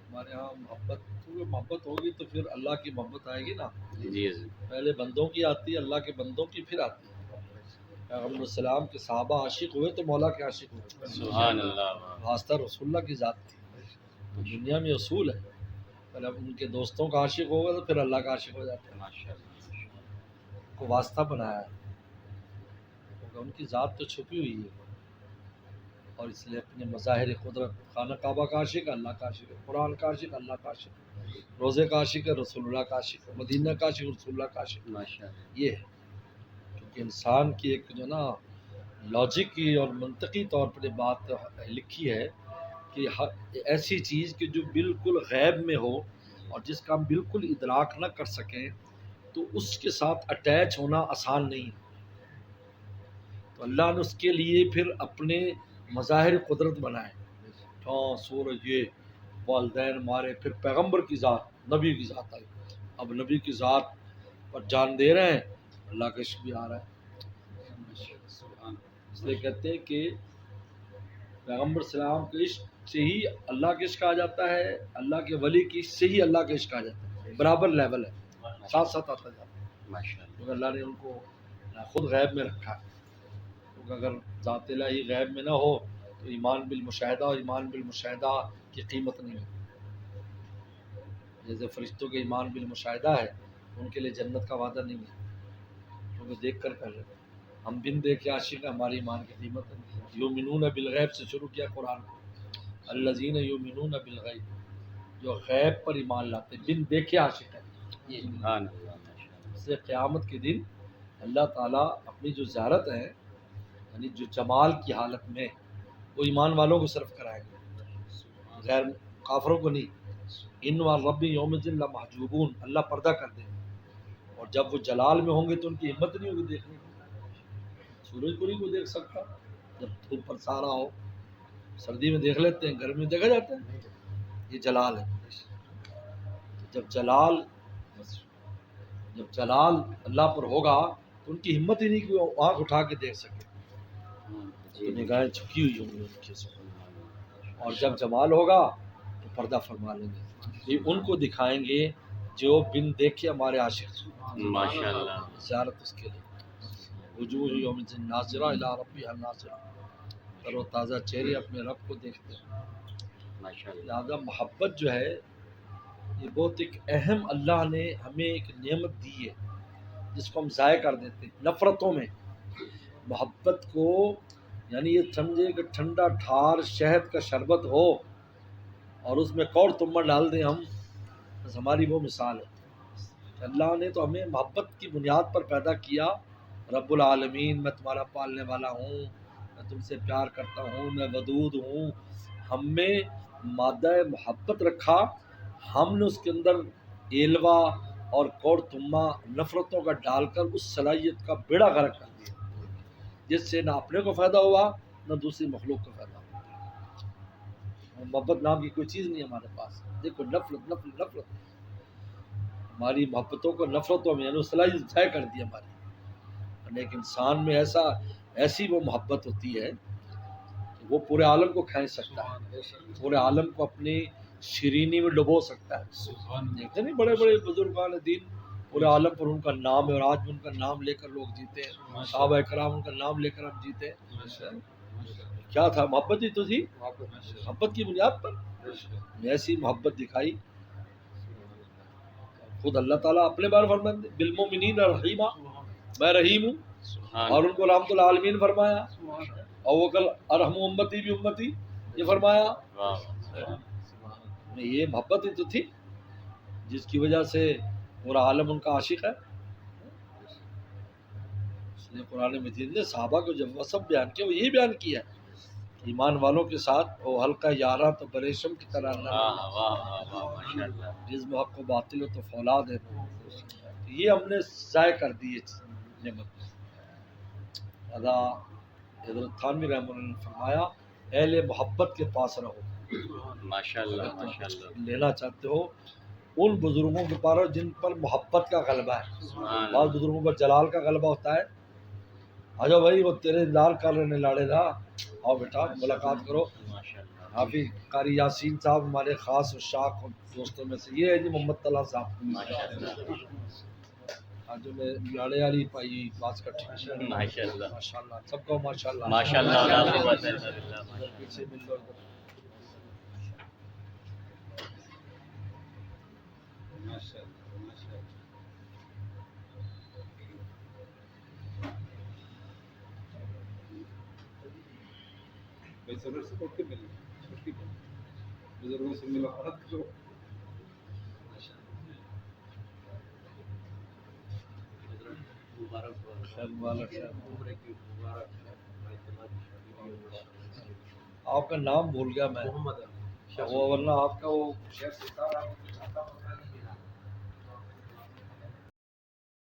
ہمارے ہاں محبت، کیونکہ محبت ہوگی تو پھر اللہ کی محبت آئے گی نا. جی پہلے بندوں کی آتی ہے، اللہ کے بندوں کی پھر آتی ہے. پیغمبر السلام کے صحابہ عاشق ہوئے تو مولا کے عاشق ہوئے. سبحان اللہ. واسطہ رسول اللہ کی ذات تھی. دنیا میں اصول ہے، پہلے ان کے دوستوں کا عاشق ہوگا تو پھر اللہ کا عاشق ہو جاتا ہے. ان کو واسطہ بنایا ہے کیونکہ ان کی ذات تو چھپی ہوئی ہے، اور اس لیے اپنے مظاہر قدرت، خانہ کعبہ کا عاشق اللہ کا عاشق ہے، قرآن کا عاشق اللہ کا عاشق ہے، روزے کا عاشق ہے رسول اللہ کا عاشق ہے، مدینہ کا عاشق رسول اللہ کا عاشق ہے. ماشاءاللہ. یہ ہے کیونکہ انسان کی ایک جو نا لاجک کی اور منطقی طور پر یہ بات لکھی ہے کہ ایسی چیز کہ جو بالکل غیب میں ہو اور جس کا ہم بالکل ادراک نہ کر سکیں تو اس کے ساتھ اٹیچ ہونا آسان نہیں. تو اللہ نے اس کے لیے پھر اپنے مظاہر قدرت بنائے. ہاں سورج، یہ والدین ہمارے، پھر پیغمبر کی ذات، نبی کی ذات آئی. اب نبی کی ذات پر جان دے رہے ہیں، اللہ کا عشق بھی آ رہا ہے. اس لیے کہتے ہیں کہ پیغمبر السلام کے عشق سے ہی اللہ کا عشق آ جاتا ہے، اللہ کے ولی کی عشق سے ہی اللہ کا عشق آ جاتا ہے. برابر لیول ہے، ساتھ ساتھ آتا جاتا ہے. کیونکہ اللہ نے ان کو خود غیب میں رکھا ہے. کیونکہ اگر ذات الہی غیب میں نہ ہو تو ایمان بالمشاہدہ اور ایمان بالمشاہدہ کی قیمت نہیں ہے. جیسے فرشتوں کے ایمان بالمشاہدہ ہے، ان کے لیے جنت کا وعدہ نہیں ہے کیونکہ دیکھ کر پہلے. ہم بن دیکھے عاشق ہیں، ہماری ایمان کی قیمت ہے. یؤمنون بالغیب سے شروع کیا قرآن کو. الذین یؤمنون بالغیب، جو غیب پر ایمان لاتے بن دیکھے عاشق ہیں. سبحان اللہ. اس لیے قیامت کے دن اللہ تعالیٰ اپنی جو زیارت ہے، یعنی جو جمال کی حالت میں، وہ ایمان والوں کو صرف کرائیں گے، غیر کافروں کو نہیں. ان والرب یوم الدین لمحجوبون، اللہ پردہ کر دیں گے. اور جب وہ جلال میں ہوں گے تو ان کی ہمت نہیں ہوگی دیکھنے کی. سورج کو نہیں کوئی دیکھ سکتا جب دھوپ پر سارا ہو. سردی میں دیکھ لیتے ہیں، گرمی میں دیکھا جاتا ہے. یہ جلال ہے. جب جلال اللہ پر ہوگا تو ان کی ہمت ہی نہیں کہ وہ آنکھ اٹھا کے دیکھ سکے، تو نگاہیں جھکی ہوئی ہوں گی ان کی. اور جب جمال ہوگا تو پردہ فرما لیں گے. یہ ان کو دکھائیں گے جو بن دیکھے ہمارے عاشق. ماشاءاللہ. زیارت اس کے لیے. وجوہ یوم الدین ناظرہ الی ربہا ناظرہ، تر و تازہ چہرے اپنے رب کو دیکھتے ہیں. لہٰذا محبت جو ہے یہ بہت ایک اہم، اللہ نے ہمیں ایک نعمت دی ہے جس کو ہم ضائع کر دیتے ہیں نفرتوں میں. محبت کو یعنی یہ سمجھے کہ ٹھنڈا ٹھار شہد کا شربت ہو اور اس میں کور تمہ ڈال دیں ہم، بس ہماری وہ مثال ہے. اللہ نے تو ہمیں محبت کی بنیاد پر پیدا کیا. رب العالمین، میں تمہارا پالنے والا ہوں، میں تم سے پیار کرتا ہوں، میں ودود ہوں. ہم میں مادہ محبت رکھا، ہم نے اس کے اندر ایلوا اور کور تمہ نفرتوں کا ڈال کر اس صلاحیت کا بیڑا غرق کر دیا جس سے نہ اپنے کو فائدہ ہوا نہ دوسری مخلوق کو فائدہ ہوا. محبت نام کی کوئی چیز نہیں ہمارے پاس. دیکھو نفرت نفرت نفرت، ہماری محبتوں کو نفرتوں میں یعنی صلاحیت ضائع کر دی ہماری. ایک انسان میں ایسی وہ محبت ہوتی ہے کہ وہ پورے عالم کو کھینچ سکتا ہے، پورے عالم کو اپنی شیرینی میں ڈبو سکتا ہے. دیکھتے نہیں بڑے بڑے بزرگان دین، پورے عالم پر ان کا نام ہے، اور آج بھی ان کا نام لے کر لوگ جیتے ہیں. صحابہ کرام ان کا نام لے کر ہم جیتے ہیں. کیا تھا؟ محبت ہی تو تھی. محبت کی بنیاد پر ایسی محبت دکھائی. خود اللہ تعالیٰ اپنے بارے فرماتے ہیں بالمؤمنین رحیما، میں رحیم ہوں، اور ان کو رحمت العالمین فرمایا. اور وہ کل ارحم امتی بھی امتی یہ فرمایا. یہ محبت ہی تو تھی جس کی وجہ سے پورا عالم ان کا عاشق ہے. اس لیے قرآن مجید نے صحابہ کو جب وصف بیان کیا وہ یہی بیان کیا ہے، ایمان والوں کے ساتھ وہ حلقہ یارہ تو بریشم کی طرح نہ، جس میں حق و باطل ہو تو فولاد ہے. یہ ہم نے ضائع کر دی نعمت. ادا حضرت تھانوی رحمۃ اللہ نے فرمایا اہل محبت کے پاس رہو. ماشاءاللہ ماشاءاللہ. لینا چاہتے ہو ان بزرگوں کے پاس جن پر محبت کا غلبہ ہے. بعض بزرگوں پر جلال کا غلبہ ہوتا ہے آ جاؤ بھائی، وہ تیرے انتظار کر رہے ہیں لاڑے دا، آؤ بیٹا ملاقات کرو۔ ماشاء اللہ حافظ قاری یاسین صاحب ہمارے خاص اور شاک دوستوں میں سے یہ ہے جی، محمد طلحہ صاحب ماشاء اللہ جو میں لاڑے والی پائی بات کٹھی ماشاء اللہ ماشاء اللہ، سب کو ماشاء اللہ ماشاء اللہ لا قوت الا باللہ پیچھے مل لو ادھر۔ بزرگوں سے ملاقات کرو۔ خیر مبارک ہے۔ آپ کا نام بھول گیا میں، وہ ورنہ آپ کا وہ شیخ سے